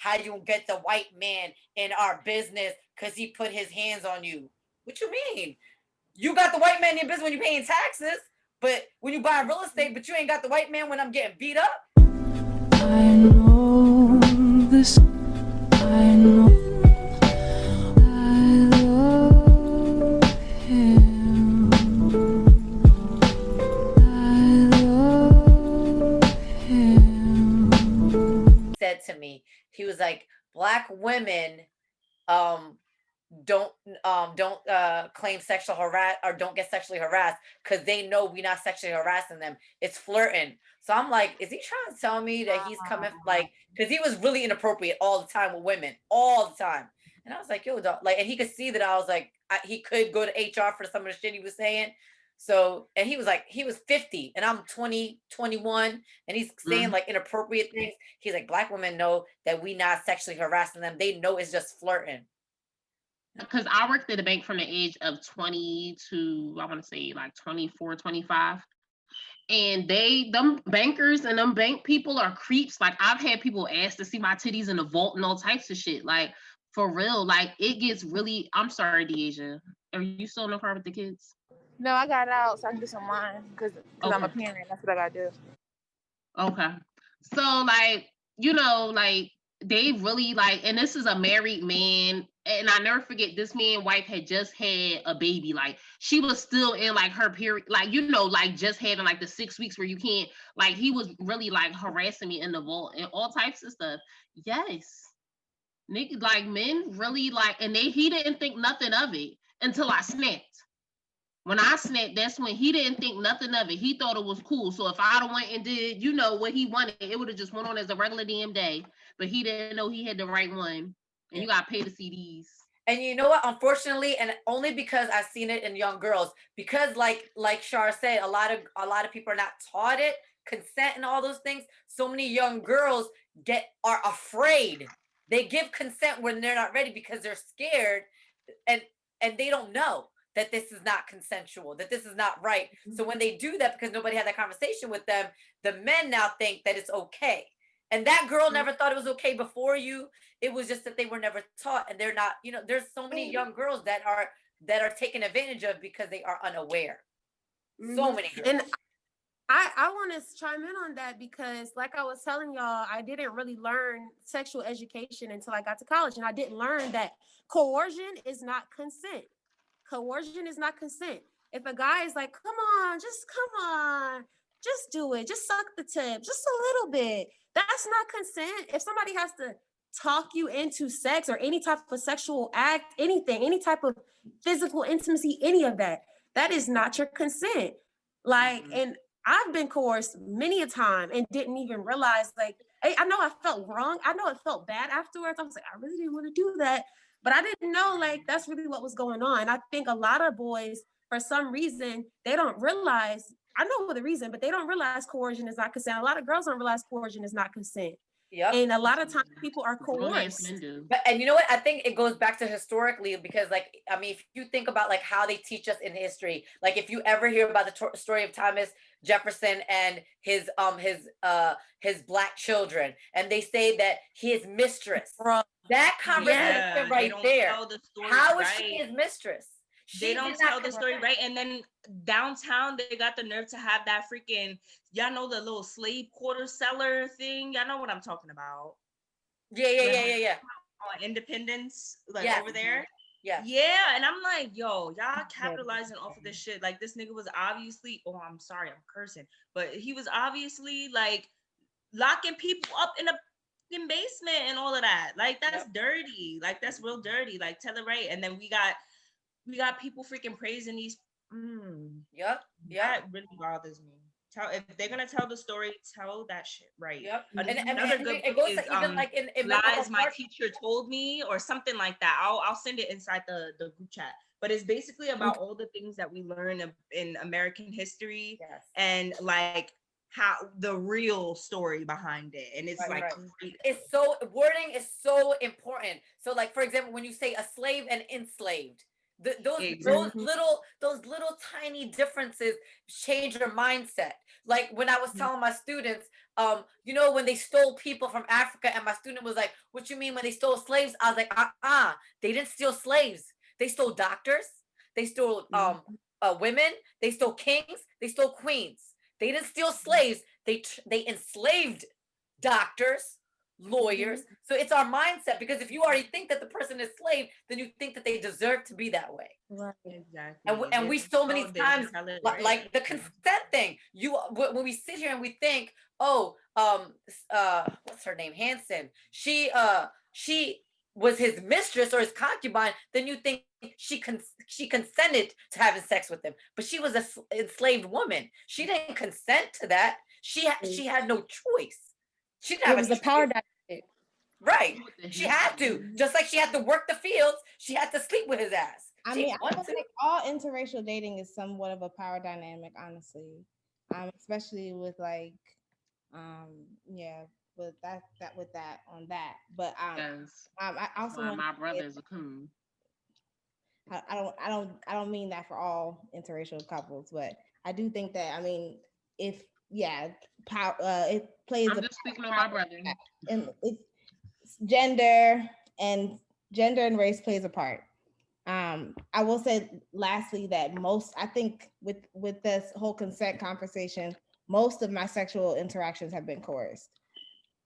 how you get the white man in our business because he put his hands on you. What you mean? You got the white man in your business when you're paying taxes, but when you buy real estate, but you ain't got the white man when I'm getting beat up. I know this. I know. I love him. I love him. Said to me, he was like, black women don't claim sexual harass or don't get sexually harassed because they know we're not sexually harassing them. It's flirting. So I'm like, is he trying to tell me that he's coming like, because he was really inappropriate all the time with women, all the time. And I was like, yo, dog, like, and he could see that I was like, he could go to HR for some of the shit he was saying. So, and he was like, he was 50 and I'm 20, 21, and he's saying like inappropriate things. He's like, black women know that we not sexually harassing them. They know it's just flirting. Because I worked at a bank from the age of 20 to, I want to say like 24, 25. And them bankers and them bank people are creeps. Like, I've had people ask to see my titties in the vault and all types of shit. Like, for real, like, it gets really, I'm sorry, Deasia. Are you still in the car with the kids? No, I got out so I can do some mine because Okay. I'm a parent. That's what I got to do. Okay. So, like, you know, like, they really, like, and this is a married man, and I never forget, this man's wife had just had a baby. Like, she was still in, like, her period, like, you know, like, just having, like, the 6 weeks where you can't, like, he was really, like, harassing me in the vault and all types of stuff. Yes. Nigga, like, men really, like, and he didn't think nothing of it until I snapped. When I snapped, that's when he didn't think nothing of it. He thought it was cool. So if I'd have went and did, you know, what he wanted, it would have just went on as a regular damn day. But he didn't know he had the right one. And you got to pay to see these. And you know what? Unfortunately, and only because I've seen it in young girls, because like Shar said, a lot of people are not taught it, consent and all those things. So many young girls are afraid. They give consent when they're not ready because they're scared, and they don't know that this is not consensual, that this is not right. So when they do that, because nobody had that conversation with them, the men now think that it's okay. And that girl never thought it was okay before you. It was just that they were never taught, and they're not, you know, there's so many young girls that are taken advantage of because they are unaware. So many girls. And I want to chime in on that because, like I was telling y'all, I didn't really learn sexual education until I got to college, and I didn't learn that coercion is not consent. Coercion is not consent. If a guy is like, come on, just do it, just suck the tip, just a little bit, that's not consent. If somebody has to talk you into sex or any type of sexual act, anything, any type of physical intimacy, any of that, that is not your consent. Like, and I've been coerced many a time and didn't even realize, like, I know I felt wrong. I know it felt bad afterwards. I was like, I really didn't want to do that. But I didn't know, like, that's really what was going on. I think a lot of boys, for some reason, they don't realize, I know the reason, but they don't realize coercion is not consent. A lot of girls don't realize coercion is not consent. Yep. And a lot of times people are coerced. But, and you know what? I think it goes back to historically, because, like, I mean, if you think about, like, how they teach us in history, like, if you ever hear about the story of Thomas Jefferson and his black children, and they say that his mistress, that conversation right there, how is she his mistress? They don't tell the story right. And then downtown, they got the nerve to have that freaking, y'all know the little slave quarter seller thing? Y'all know what I'm talking about. Yeah. Independence, like over there. Yeah. And I'm like, yo, y'all capitalizing off of this shit. Like, this nigga was obviously, I'm sorry, I'm cursing, but he was obviously like locking people up in a basement and all of that. Like, that's dirty. Like, that's real dirty. Like, tell it right. And then we got people freaking praising these. That really bothers me. If they're gonna tell the story, tell that shit right. Another good book is even like in Lies My Teacher Told Me, or something like that. I'll send it inside the group chat. But it's basically about all the things that we learn in American history, and like how the real story behind it. And it's it's so, wording is so important. So, like, for example, when you say a slave and enslaved, Those Exactly. those little tiny differences change your mindset. Like when I was telling my students, you know, when they stole people from Africa, and my student was like, "What you mean when they stole slaves?" I was like, they didn't steal slaves. They stole doctors. They stole women. They stole kings. They stole queens. They didn't steal slaves. They enslaved doctors, lawyers. So it's our mindset, because if you already think that the person is slave, then you think that they deserve to be that way. Right. Exactly. And we so many They didn't times, tell it right. like the consent thing, when we sit here and we think, oh, what's her name, Hanson, she was his mistress or his concubine, then you think she consented to having sex with him, but she was a enslaved woman. She didn't consent to that. She had no choice. She didn't It have was a a power choice. dynamic. Right. What the She hell? had to, just like she had to work the fields, she had to sleep with his ass. I She mean, didn't I want feel to. like all interracial dating is somewhat of a power dynamic, honestly. Especially with like, yeah, with that on that. But Yes. I That's also why want my to say brother is a coon. I don't mean that for all interracial couples, but I do think that, I mean, if yeah, power it plays I'm a just speaking on power my brother. and it's gender and gender and race plays a part. I will say lastly that I think with this whole consent conversation, most of my sexual interactions have been coerced.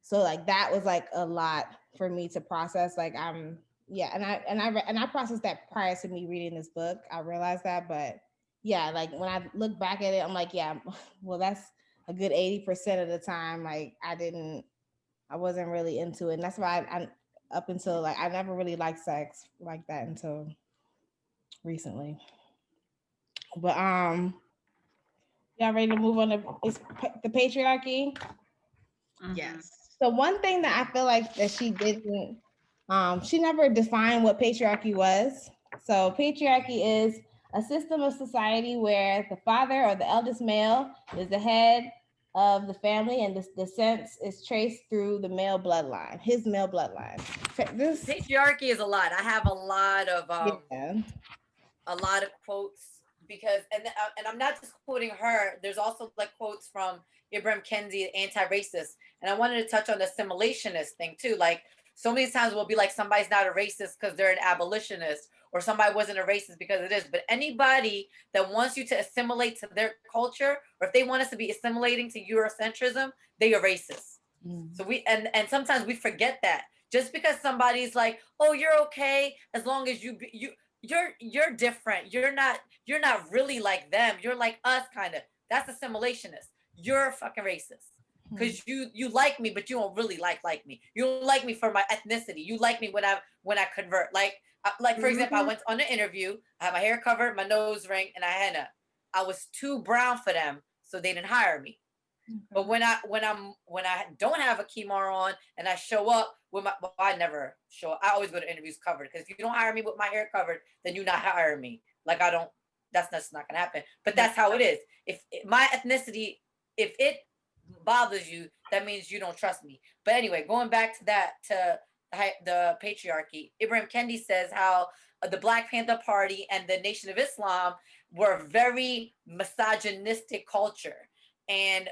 So like that was like a lot for me to process. Like yeah, and I processed that prior to me reading this book. I realized that, but yeah, like when I look back at it, I'm like, yeah, well, that's a good 80% of the time. Like I wasn't really into it, and that's why I up until like I never really liked sex like that until recently. But y'all ready to move on to the patriarchy? Yes. So one thing that I feel like that she didn't, she never defined what patriarchy was. So patriarchy is a system of society where the father or the eldest male is the head of the family, and the descent is traced through the male bloodline, his male bloodline. This, Patriarchy is a lot. I have yeah. a lot of quotes, because and I'm not just quoting her. There's also like quotes from Ibram Kendi, anti-racist, and I wanted to touch on the assimilationist thing too. Like so many times we'll be like, somebody's not a racist because they're an abolitionist, or somebody wasn't a racist because it is. But anybody that wants you to assimilate to their culture, or if they want us to be assimilating to Eurocentrism, they are racist. So and sometimes we forget that. Just because somebody's like, oh, you're okay as long as you're different. You're not really like them. You're like us, kind of. That's assimilationist. You're fucking racist. Because you like me, but you don't really like me. You don't like me for my ethnicity. You like me when I convert. Like for example, I went on an interview. I had my hair covered, my nose ring, and I had I was too brown for them, so they didn't hire me. But when I don't have a kimar on and I show up with well, I never show up. I always go to interviews covered, because if you don't hire me with my hair covered, then you not hire me. Like I don't. That's not gonna happen. But that's how it is. If my ethnicity, if it bothers you, that means you don't trust me. But anyway, going back to that, to the patriarchy, Ibram Kendi says how the Black Panther Party and the Nation of Islam were very misogynistic culture. And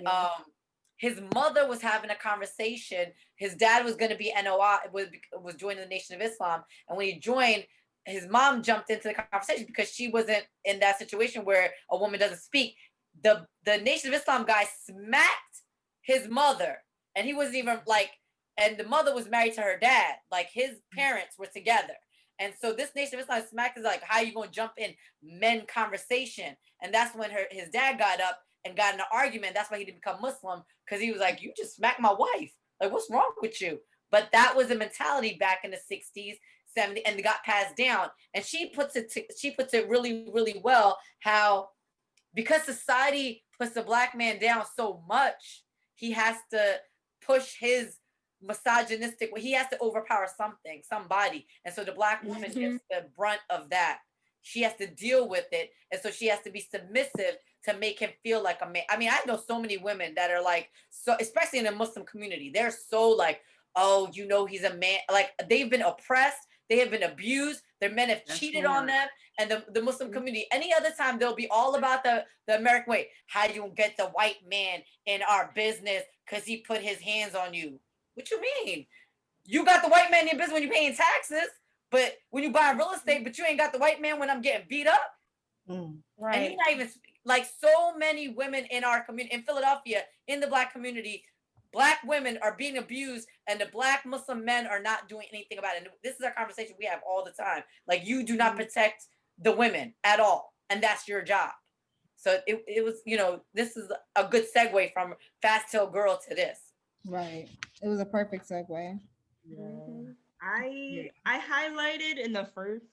his mother was having a conversation. His dad was going to be NOI, was joining the Nation of Islam, and when he joined, his mom jumped into the conversation because she wasn't in that situation where a woman doesn't speak. The Nation of Islam guy smacked his mother, and he wasn't even like, and the mother was married to her dad. Like his parents were together. And so this Nation of Islam smacked is like, how you gonna jump in men conversation? And that's when his dad got up and got in an argument. That's why he didn't become Muslim, because he was like, you just smacked my wife. Like, what's wrong with you? But that was a mentality back in the 60s, 70s, and it got passed down. And she puts it really, really well, how because society puts the Black man down so much, he has to push his misogynistic, he has to overpower somebody. And so the Black woman gets the brunt of that. She has to deal with it. And so she has to be submissive to make him feel like a man. I mean, I know so many women that are like, so especially in the Muslim community, they're so like, oh, he's a man. Like they've been oppressed. They have been abused. Their men have cheated on them. And the Muslim community, any other time, they'll be all about the American way. How you get the white man in our business because he put his hands on you. What you mean? You got the white man in your business when you're paying taxes, but when you buy real estate, but you ain't got the white man when I'm getting beat up. Right. And you're not even, like, so many women in our community, in Philadelphia, in the Black community, Black women are being abused and the Black Muslim men are not doing anything about it. And this is a conversation we have all the time. Like, you do not protect the women at all. And that's your job. So it was, you know, this is a good segue from Fast Tail Girl to this. Right. It was a perfect segue. Yeah. I highlighted in the first,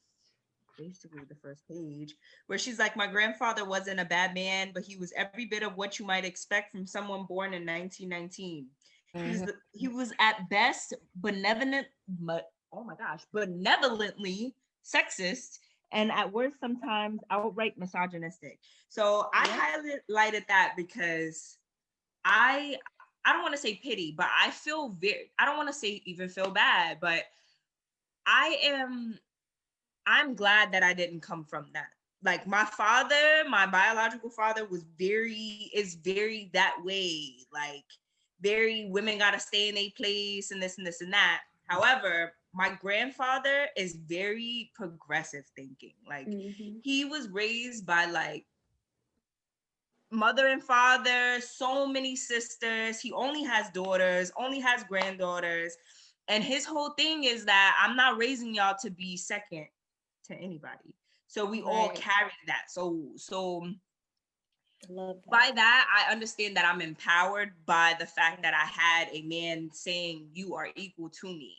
basically the first page, where she's like, my grandfather wasn't a bad man, but he was every bit of what you might expect from someone born in 1919. He was at best benevolently sexist, and at worst sometimes outright misogynistic. So I highlighted that because I don't want to say pity, but I don't want to say even feel bad, but I'm glad that I didn't come from that. Like, my father, my biological father is very that way. Like, very women gotta stay in their place and this and this and that. However, my grandfather is very progressive thinking. Like, he was raised by like mother and father, so many sisters. He only has daughters, only has granddaughters. And his whole thing is that I'm not raising y'all to be second to anybody. So we all carry that. So by that, I understand that I'm empowered by the fact that I had a man saying you are equal to me.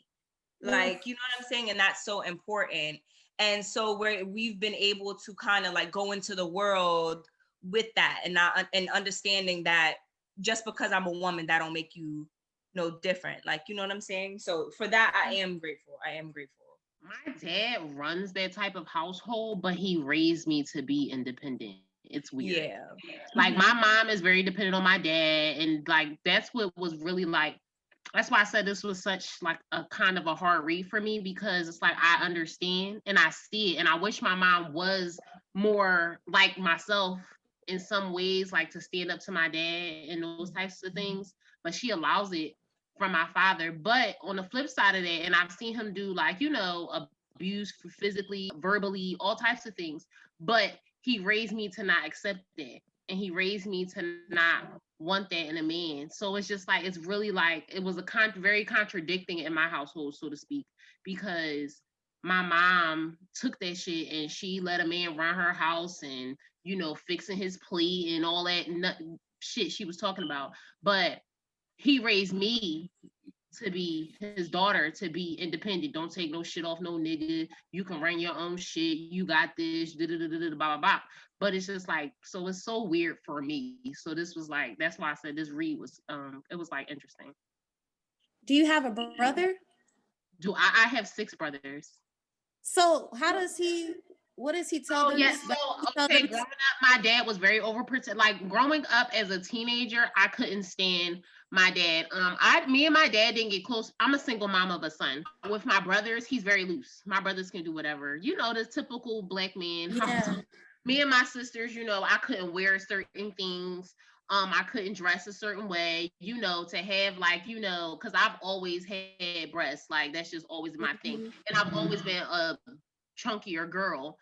Like, you know what I'm saying? And that's so important. And so we've been able to kind of like go into the world with that and understanding that just because I'm a woman, that don't make you no different. Like, you know what I'm saying? So for that, I am grateful. My dad runs that type of household, but he raised me to be independent. It's weird. Yeah. Like, my mom is very dependent on my dad, and like that's what was really like. That's why I said this was such like a kind of a hard read for me, because it's like I understand and I see it, and I wish my mom was more like myself in some ways, like to stand up to my dad and those types of things. But she allows it from my father. But on the flip side of that, and I've seen him do like, you know, abuse physically, verbally, all types of things. But he raised me to not accept that. And he raised me to not want that in a man. So it's just like, it's really like, it was very contradicting in my household, so to speak, because my mom took that shit and she let a man run her house and, you know, fixing his plate and all that shit she was talking about. But he raised me to be his daughter, to be independent. Don't take no shit off no nigga. You can run your own shit. You got this, blah, blah, blah, blah. But it's just like, so it's so weird for me. So this was like, that's why I said this read was, it was like interesting. Do you have a brother? I have 6 brothers. So what does he tell them? Yes, growing up, my dad was very overprotective. Like, growing up as a teenager, I couldn't stand my dad. Me and my dad didn't get close. I'm a single mom of a son. With my brothers, he's very loose. My brothers can do whatever. You know, the typical Black man. Yeah. Me and my sisters, you know, I couldn't wear certain things. I couldn't dress a certain way, you know, to have like, you know, because I've always had breasts. Like, that's just always my thing. And I've always been a chunkier girl.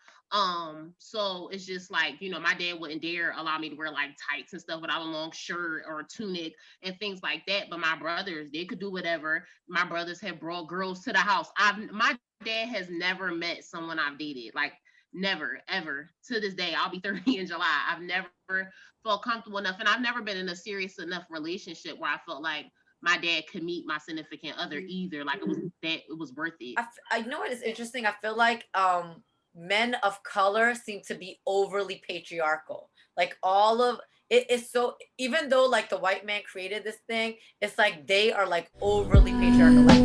So it's just like, you know, my dad wouldn't dare allow me to wear like tights and stuff without a long shirt or a tunic and things like that. But my brothers, they could do whatever. My brothers have brought girls to the house. My dad has never met someone I've dated. Like, never, ever. To this day, I'll be 30 in July. I've never felt comfortable enough, and I've never been in a serious enough relationship where I felt like my dad could meet my significant other either. Like, it was worth it. I know what is interesting. I feel like men of color seem to be overly patriarchal. Like, all of it is so, even though like the white man created this thing, it's like they are like overly patriarchal. Like,